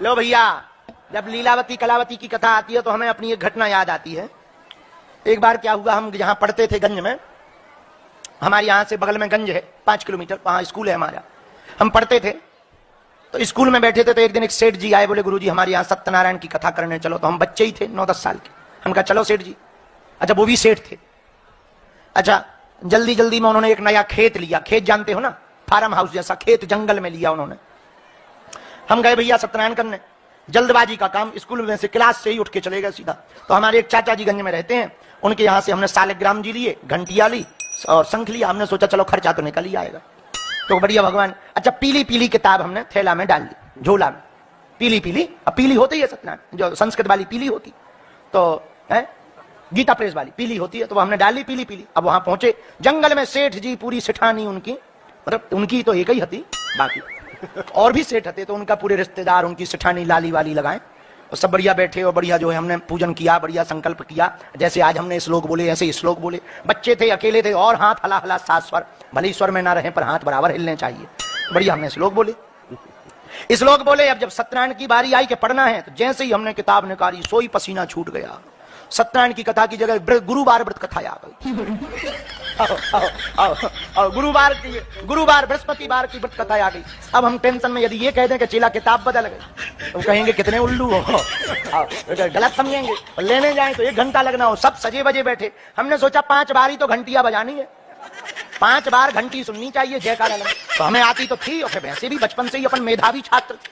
लो भैया, जब लीलावती कलावती की कथा आती है तो हमें अपनी एक घटना याद आती है। एक बार क्या हुआ, हम जहां पढ़ते थे गंज में, हमारे यहां से बगल में गंज है 5 किलोमीटर, वहां स्कूल है हमारा। हम पढ़ते थे तो स्कूल में बैठे थे तो एक दिन एक सेठ जी आए, बोले गुरुजी हमारे यहाँ सत्यनारायण की कथा करने चलो। तो हम बच्चे ही थे 9-10 साल के। हम कहा चलो सेठ जी। अच्छा, वो भी सेठ थे। अच्छा, जल्दी जल्दी में उन्होंने एक नया खेत लिया। खेत जानते हो ना, फार्म हाउस जैसा खेत जंगल में लिया उन्होंने। हम गए भैया सत्यनारायण करने, जल्दबाजी का काम, स्कूल में से क्लास से ही उठ के चले गए सीधा। तो हमारे एक चाचा जी गंज में रहते हैं, उनके यहाँ से हमने सालिग्राम जी लिए, घंटिया ली और शंख लिया। हमने सोचा चलो खर्चा तो निकल ही आएगा, तो बढ़िया भगवान। अच्छा, पीली पीली किताब हमने थैला में डाल ली, झोला में, पीली पीली। अब पीली होती है सत्यनारायण, जो संस्कृत वाली पीली होती, तो है गीता प्रेस वाली पीली होती है, तो वो हमने डाली पीली पीली। अब वहां पहुंचे जंगल में, सेठ जी पूरी सेठानी उनकी, मतलब उनकी तो एक ही हती, बाकी और भी सेठ हते, तो उनका पूरे रिश्तेदार उनकी सेठानी लाली वाली लगाए और सब बढ़िया बैठे और बढ़िया जो है हमने पूजन किया, बढ़िया संकल्प किया। जैसे आज हमने श्लोक बोले ऐसे श्लोक बोले। बच्चे थे, अकेले थे, और हाथ हला हला 7 स्वर, भले स्वर में ना रहे पर हाथ बराबर हिलने चाहिए। बढ़िया हमने श्लोक बोले, श्लोक बोले। अब जब सत्यनारायण की बारी आई कि पढ़ना है, तो जैसे ही हमने किताब निकाली सोई पसीना छूट गया। सत्यनारायण की कथा की जगह गुरुवार व्रत कथा आ गई। गुरुवार बृहस्पतिवार की व्रत कथा आ गई। अब हम टेंशन में, यदि ये कह दें कि चेला किताब बदल गई तो कहेंगे कितने उल्लू हो, गलत समझेंगे। लेने जाए तो 1 घंटा लगना हो, सब सजे बजे बैठे। हमने सोचा 5 बार ही तो घंटियां बजानी है, 5 बार घंटी सुननी चाहिए, जयकारा लगा। तो हमें आती तो थी, और वैसे भी बचपन से ही अपन मेधावी छात्र थे,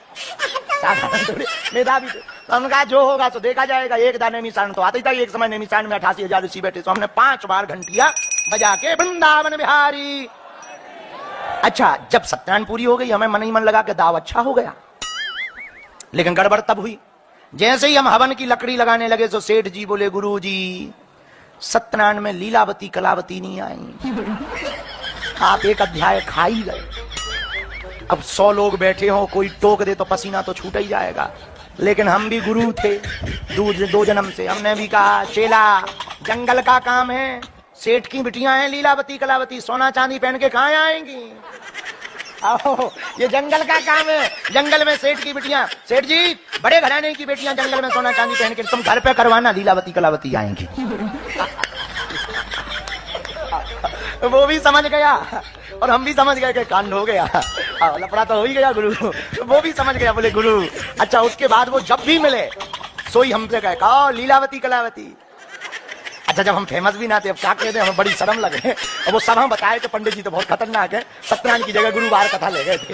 मेधावी थे। तो हमने कहा जो होगा तो देखा जाएगा। एक दाने नेमिशारण तो आता ही था, एक समय नेमिशारण में 88,000 ऋषि बैठे। तो हमने 5 बार घंटियां बजा के वृंदावन बिहारी। अच्छा, जब सत्यनारायण पूरी हो गई, हमें मन ही मन लगा कि दाव अच्छा हो गया, लेकिन गड़बड़ तब हुई जैसे ही हम हवन की लकड़ी लगाने लगे तो सेठ जी बोले गुरुजी सत्यनारायण में लीलावती कलावती नहीं आई, आप एक अध्याय खा ही गए। अब 100 लोग बैठे हो, कोई टोक दे तो पसीना तो छूट ही जाएगा। लेकिन हम भी गुरु थे 2 जन्म से। हमने भी कहा चेला जंगल का काम है, सेठ की बिटियां हैं लीलावती कलावती, सोना चांदी पहन के कहां आएंगी। आओ, ये जंगल का काम है, जंगल में सेठ की बिटियां। सेठ जी बड़े घराने की बेटियां जंगल में सोना चांदी पहन के, तुम घर पे करवाना, लीलावती कलावती आएंगी। वो भी समझ गया और हम भी समझ गए कि कांड हो गया, लफड़ा तो हो ही गया गुरु। वो भी समझ गया, बोले गुरु। अच्छा, उसके बाद वो जब भी मिले सोई हमसे कहे कहो लीलावती कलावती। अच्छा, जब हम फेमस भी ना थे, अब क्या कहते हैं, हमें बड़ी शर्म लगे। और वो सब हम बताए कि पंडित जी तो बहुत खतरनाक है, सत्यनारायण की जगह गुरुवार कथा ले गए थे।